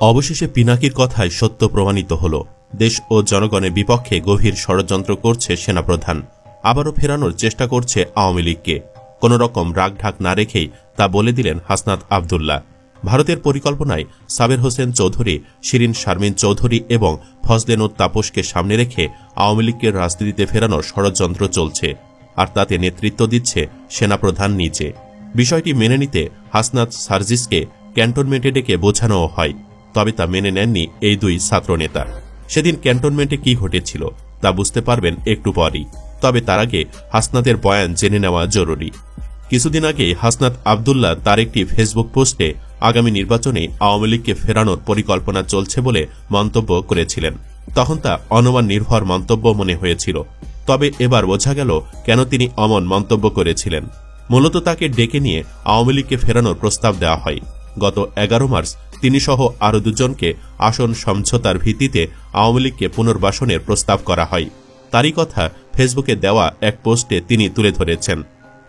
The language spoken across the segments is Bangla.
অবশেষে পিনাকির কথায় সত্য প্রমাণিত হল। দেশ ও জনগণের বিপক্ষে গভীর ষড়যন্ত্র করছে সেনাপ্রধান। আবারও ফেরানোর চেষ্টা করছে আওয়ামী লীগকে। কোন রকম রাগঢাক না রেখেই তা বলে দিলেন হাসনাত আবদুল্লাহ। ভারতের পরিকল্পনায় সাবের হোসেন চৌধুরী, শিরিন শারমিন চৌধুরী এবং ফজলেনুর তাপসকে সামনে রেখে আওয়ামী লীগকে রাজনীতিতে ফেরানোর ষড়যন্ত্র চলছে, আর তাতে নেতৃত্ব দিচ্ছে সেনাপ্রধান নিজে। বিষয়টি মেনে নিতে হাসনাত সার্জিসকে ক্যান্টনমেন্টে ডেকে বোঝানোও হয়, তবে তা মেনে নেননি এই দুই ছাত্রনেতা। সেদিন ক্যান্টনমেন্টে কি ঘটেছিল তা বুঝতে পারবেন একটু পরই, তবে তার আগে হাসনাতের বয়ান জেনে নেওয়া জরুরি। কিছুদিন আগে হাসনাত আবদুল্লাহ তার একটি ফেসবুক পোস্টে আগামী নির্বাচনে আওয়ামী লীগকে ফেরানোর পরিকল্পনা চলছে বলে মন্তব্য করেছিলেন। তখন তা অনুমান নির্ভর মন্তব্য মনে হয়েছিল, তবে এবার বোঝা গেল কেন তিনি অমন মন্তব্য করেছিলেন। মূলত তাকে ডেকে নিয়ে আওয়ামী লীগকে ফেরানোর প্রস্তাব দেওয়া হয়। গত 11 মার্চ তিনি সহ আরও দুজনকে আসন সমঝোতার ভিত্তিতে আওয়ামী লীগকে পুনর্বাসনের প্রস্তাব করা হয়। তারই কথা ফেসবুকে দেওয়া এক পোস্টে তিনি তুলে ধরেছেন।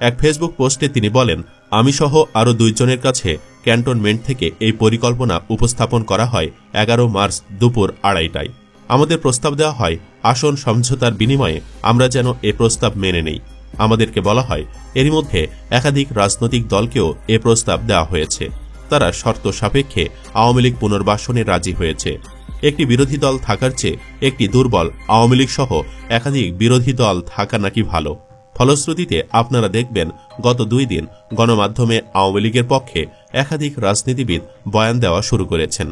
এক ফেসবুক পোস্টে তিনি বলেন, আমি সহ আরও 2 জনের কাছে ক্যান্টনমেন্ট থেকে এই পরিকল্পনা উপস্থাপন করা হয় 11 মার্চ দুপুর 2:30টায়। আমাদের প্রস্তাব দেওয়া হয় আসন সমঝোতার বিনিময়ে আমরা যেন এ প্রস্তাব মেনে নেই। আমাদেরকে বলা হয় এরই মধ্যে একাধিক রাজনৈতিক দলকেও এ প্রস্তাব দেওয়া হয়েছে। তারা শর্ত সাপেক্ষে আওয়ামী লীগ পুনর্বাসনে রাজি হয়েছে। একটি বিরোধী দল থাকার চেয়ে একটি দুর্বল আওয়ামী লীগ সহ একাধিক বিরোধী দল থাকা নাকি ভালো। ফলশ্রুতিতে আপনারা দেখবেন গত 2 দিন গণমাধ্যমে আওয়ামী লীগের পক্ষে একাধিক রাজনীতিবিদ বয়ান দেওয়া শুরু করেছেন।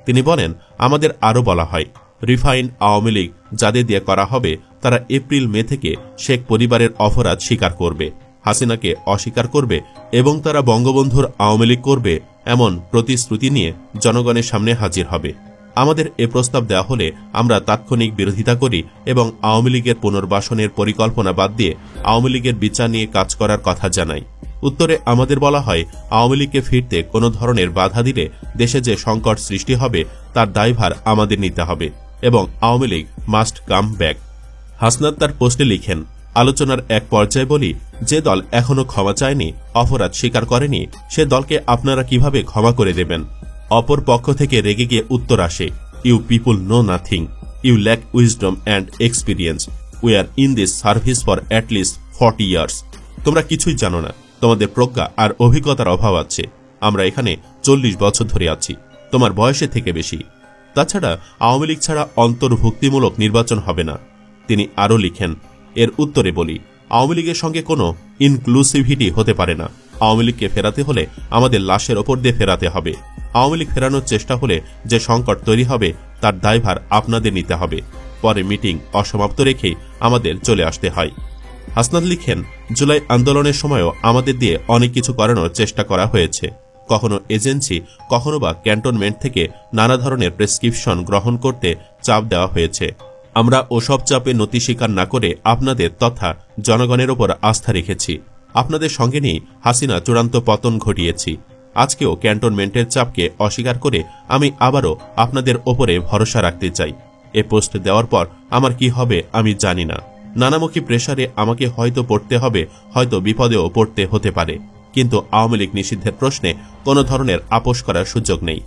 তিনি বলেন, আমাদের আরও বলা হয় রিফাইন্ড আওয়ামী লীগ যাদের দিয়ে করা হবে তারা এপ্রিল মে থেকে শেখ পরিবারের অপরাধ স্বীকার করবে, হাসিনাকে অস্বীকার করবে এবং তারা বঙ্গবন্ধুর আওয়ামী লীগ করবে এমন প্রতিশ্রুতি নিয়ে জনগণের সামনে হাজির হবে। আমাদের এ প্রস্তাব দেওয়া হলে আমরা তাৎক্ষণিক বিরোধিতা করি এবং আওয়ামী লীগের পুনর্বাসনের পরিকল্পনা বাদ দিয়ে আওয়ামী লীগের বিচার নিয়ে কাজ করার কথা জানাই। উত্তরে আমাদের বলা হয় আওয়ামী লীগকে ফিরতে কোনো ধরনের বাধা দিলে দেশে যে সংকট সৃষ্টি হবে তার দায়ভার আমাদের নিতে হবে এবং Awami League must come back. Hasnat তার পোস্টে লিখেন, আলোচনার এক পর্যায়ে বলি, যে দল এখনো ক্ষমা চায়নি, অপরাধ স্বীকার করেনি, সে দলকে আপনারা কিভাবে ক্ষমা করে দেবেন? অপর পক্ষ থেকে রেগে গিয়ে উত্তর আসে, you people know nothing, you lack wisdom and experience, we are in this service for at least 40 years. তোমরা কিছুই জানো না, তোমাদের প্রজ্ঞা আর অভিজ্ঞতার অভাব আছে। আমরা এখানে 40 বছর ধরে আছি, তোমার বয়সে থেকে বেশি। তাছাড়া আওয়ামী লীগ ছাড়া অন্তর্ভুক্তিমূলক নির্বাচন হবে না। তিনি আরও লিখেন, এর উত্তরে বলি, আওয়ামী লীগের সঙ্গে কোনো ইনক্লুসিভিটি হতে পারে না। আওয়ামী লীগকে ফেরাতে হলে আমাদের লাশের ওপর দিয়ে ফেরাতে হবে। আওয়ামী লীগ ফেরানোর চেষ্টা হলে যে সংকট তৈরি হবে তার দায়ভার আপনাদের নিতে হবে। পরে মিটিং অসমাপ্ত রেখেই আমাদের চলে আসতে হয়। হাসনাত লিখেন, জুলাই আন্দোলনের সময়ও আমাদের দিয়ে অনেক কিছু করানোর চেষ্টা করা হয়েছে। কখনো এজেন্সি, কখনো বা ক্যান্টনমেন্ট থেকে নানা ধরনের প্রেসক্রিপশন গ্রহণ করতে চাপ দেওয়া হয়েছে। আমরা ওসব চাপে নতি স্বীকার না করে আপনাদের তথা জনগণের ওপর আস্থা রেখেছি। আপনাদের সঙ্গে নিয়ে হাসিনা চূড়ান্ত পতন ঘটিয়েছি। আজকেও ক্যান্টনমেন্টের চাপকে অস্বীকার করে আমি আবারও আপনাদের ওপরে ভরসা রাখতে চাই। এ পোস্ট দেওয়ার পর আমার কি হবে আমি জানি না। নানামুখী প্রেসারে আমাকে হয়তো পড়তে হবে, হয়তো বিপদেও পড়তে হতে পারে, কিন্তু আওয়ামী লীগ নিষিদ্ধের প্রশ্নে কোনো ধরনের আপোষ করার সুযোগ নেই।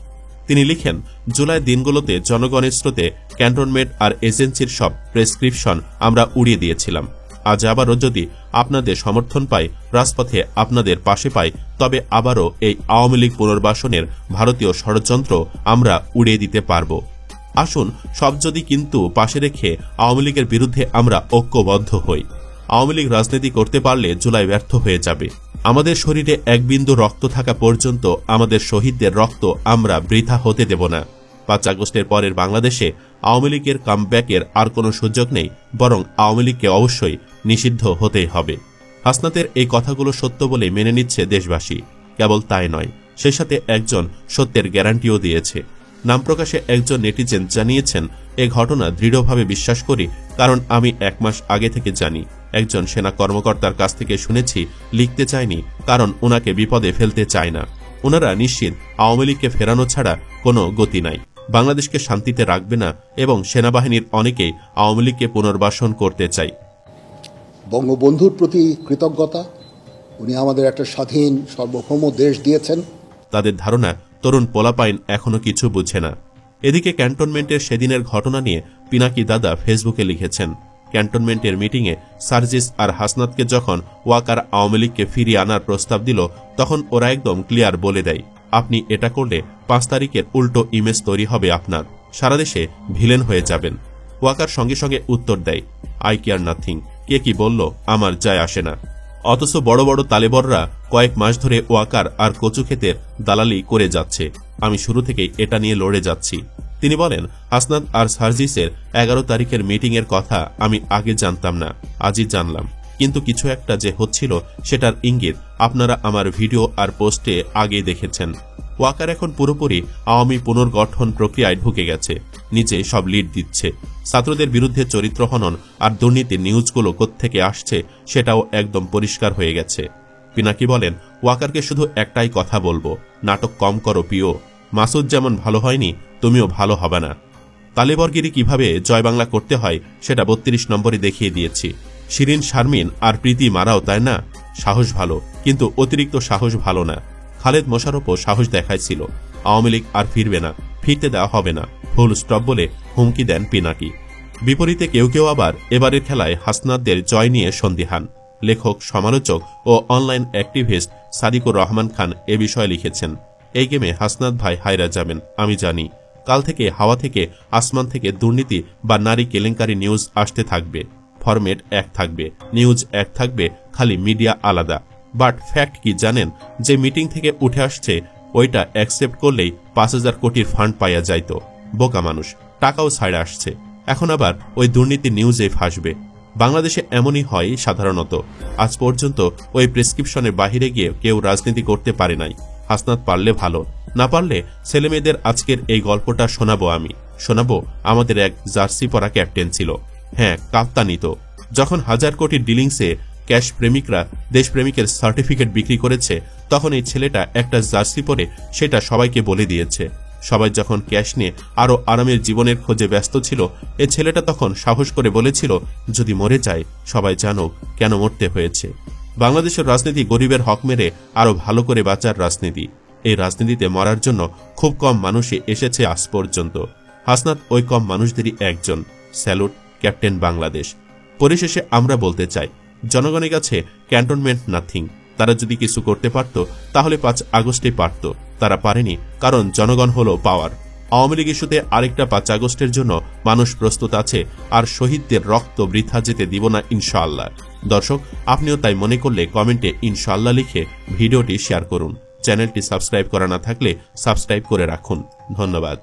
তিনি লিখেন, জুলাই দিনগুলোতে জনগণের স্রোতে ক্যান্টনমেন্ট আর এজেন্সির সব প্রেসক্রিপশন আমরা উড়িয়ে দিয়েছিলাম। আজ আবারও যদি আপনাদের সমর্থন পাই, রাজপথে আপনাদের পাশে পাই, তবে আবারও এই আওয়ামী লীগ পুনর্বাসনের ভারতীয় ষড়যন্ত্র আমরা উড়িয়ে দিতে পারব। আসুন সব যদি কিন্তু পাশে রেখে আওয়ামী লীগের বিরুদ্ধে আমরা ঐক্যবদ্ধ হই। আওয়ামী লীগ রাজনীতি করতে পারলে জুলাই ব্যর্থ হয়ে যাবে। আমাদের শরীরে এক বিন্দু রক্ত থাকা পর্যন্ত আমাদের শহীদদের রক্ত আমরা বৃথা হতে দেব না। 5 আগস্টের পরের বাংলাদেশে আওয়ামী লীগের কামব্যাকের আর কোনো সুযোগ নেই, বরং আওয়ামী লীগকে অবশ্যই নিষিদ্ধ হতেই হবে। হাসনাতের এই কথাগুলো সত্য বলে মেনে নিচ্ছে দেশবাসী। কেবল তাই নয়, সেই সাথে একজন সত্যের গ্যারান্টিও দিয়েছে। নাম প্রকাশে একজন নেটিজেন জানিয়েছেন, এ ঘটনা দৃঢ়ভাবে বিশ্বাস করি, কারণ আমি 1 মাস আগে থেকে জানি। একজন সেনা কর্মকর্তার কাছ থেকে শুনেছি, লিখতে চায়নি কারণ ওনাকে বিপদে ফেলতে চায় না। ওনারা নিশ্চিত আওয়ামী লীগকে ফেরানো ছাড়া কোনো গতি নাই, বাংলাদেশকে শান্তিতে রাখবে না এবং সেনাবাহিনীর অনেকেই আওয়ামী লীগকে পুনর্বাসন করতে চাই। বঙ্গবন্ধুর প্রতি কৃতজ্ঞতা, উনি আমাদের একটা স্বাধীন সার্বভৌম দেশ দিয়েছেন। তাদের ধারণা তরুণ পোলাপাইন এখনো কিছু বুঝে না। এদিকে ক্যান্টনমেন্টের সেদিনের ঘটনা নিয়ে পিনাকি দাদা ফেসবুকে লিখেছেন, ক্যান্টনমেন্টের মিটিংয়ে সার্জিস আর হাসনাতকে যখন ওয়াকার আওয়ামী লীগকে ফিরিয়ে আনার প্রস্তাব দিল, তখন ওরা একদম ক্লিয়ার বলে দেয়, আপনি এটা করলে 5 তারিখের উল্টো ইমেজ তৈরি হবে আপনার, সারা দেশে ভিলেন হয়ে যাবেন। ওয়াকার সঙ্গে সঙ্গে উত্তর দেয়, আই কেয়ার নাথিং, কে কি বলল আমার যায় আসে না। অথচ বড় বড় তালেবররা কয়েক মাস ধরে ওয়াকার আর কচু ক্ষেতের দালালি করে যাচ্ছে। আমি শুরু থেকেই এটা নিয়ে লড়ে যাচ্ছি। তিনি বলেন, হাসনাত আর সার্জিসের 11 তারিখের মিটিংয়ের কথা আমি আগে জানতাম না, আজই জানলাম। কিন্তু কিছু একটা যে হচ্ছিল সেটার ইঙ্গিত আপনারা আমার ভিডিও আর পোস্টে আগে দেখেছেন। ওয়াকার এখন পুরোপুরি আওয়ামী পুনর্গঠন প্রক্রিয়ায় ঢুকে গেছে, নিজে সব লিড দিচ্ছে। ছাত্রদের বিরুদ্ধে চরিত্র হনন আর দুর্নীতির নিউজগুলো কোত্থেকে আসছে সেটাও একদম পরিষ্কার হয়ে গেছে। পিনাকি বলেন, ওয়াকারকে শুধু একটাই কথা বলবো, নাটক কম করো পিও। মাসুদ যেমন ভালো হয়নি, তুমিও ভালো হবে না। তালেবরগিরি কিভাবে জয় বাংলা করতে হয় সেটা 32 নম্বরে দেখিয়ে দিয়েছি। শিরিন শারমিন আর প্রীতি মারাও, তাই না? সাহস ভালো, কিন্তু অতিরিক্ত সাহস ভালো না। খালেদ মোশাররফও সাহস দেখাইছিল, আওয়ামী লীগ আর ফিরবে না, ফিরতে দেওয়া হবে না, ফুল স্টপ বলে হুমকি দেন পিনাকি। বিপরীতে কেউ কেউ আবার এবারের খেলায় হাসনাতদের জয় নিয়ে সন্দিহান। লেখক, সমালোচক ও অনলাইন অ্যাক্টিভিস্ট সাদিকুর রহমান খান এ বিষয়ে লিখেছেন, এই গেমে হাসনাত ভাই হায়রা যাবেন আমি জানি। কাল থেকে হাওয়া থেকে আসমান থেকে দুর্নীতি বা নারী কেলেঙ্কারি নিউজ আসতে থাকবে। ফরম্যাট এক থাকবে, নিউজ এক থাকবে, খালি মিডিয়া আলাদা। বাট ফ্যাক্ট কি জানেন? যে মিটিং থেকে উঠে আসছে ওইটা অ্যাকসেপ্ট করলেই 5000 কোটির ফান্ড পাইয়া যাইত। বোকা মানুষ, টাকাও ছাড়ে আসছে, এখন আবার ওই দুর্নীতি নিউজে ফাঁসবে। বাংলাদেশে এমনই হয় সাধারণত। আজ পর্যন্ত ওই প্রেসক্রিপশনের বাহিরে গিয়ে কেউ রাজনীতি করতে পারে নাই। হাসনাত পারলে ভালো, না পারলে ছেলেমেয়েদের আজকের এই গল্পটা শোনাবো আমি। শোনাবো আমাদের এক জার্সি পরা ক্যাপ্টেন ছিল, হ্যাঁ কাপ্তানি তো। যখন 1000 কোটির ডিলিংসে ক্যাশ প্রেমিকরা দেশপ্রেমিকের সার্টিফিকেট বিক্রি করেছে, তখন এই ছেলেটা একটা জার্সি পরে সেটা সবাইকে বলে দিয়েছে। সবাই যখন ক্যাশ নিয়ে আরো আরামের জীবনের খোঁজে ব্যস্ত ছিল, এই ছেলেটা তখন সাহস করে বলেছিল, যদি মরে যায় সবাই জানুক কেন মরতে হয়েছে। বাংলাদেশের রাজনীতি গরিবের হক মেরে আরো ভালো করে বাঁচার রাজনীতি। এই রাজনীতিতে মরার জন্য খুব কম মানুষই এসেছে আজ পর্যন্ত। হাসনাত ওই কম মানুষদেরই একজন। Salute captain Bangladesh. পরিশেষে আমরা বলতে চাই, জনগণের কাছে ক্যান্টনমেন্ট নাথিং। তারা যদি কিছু করতে পারত তাহলে 5 আগস্টে পারত। তারা পারেনি, কারণ জনগণ হলো পাওয়ার। আওয়ামী লীগ ইস্যুতে আরেকটা 5 আগস্টের জন্য মানুষ প্রস্তুত আছে, আর শহীদদের রক্ত বৃথা যেতে দিব না ইনশাআল্লাহ। দর্শক, আপনিও তাই মনে করলে কমেন্টে ইনশাআল্লাহ লিখে ভিডিওটি শেয়ার করুন। চ্যানেলটি সাবস্ক্রাইব করা না থাকলে সাবস্ক্রাইব করে রাখুন। ধন্যবাদ।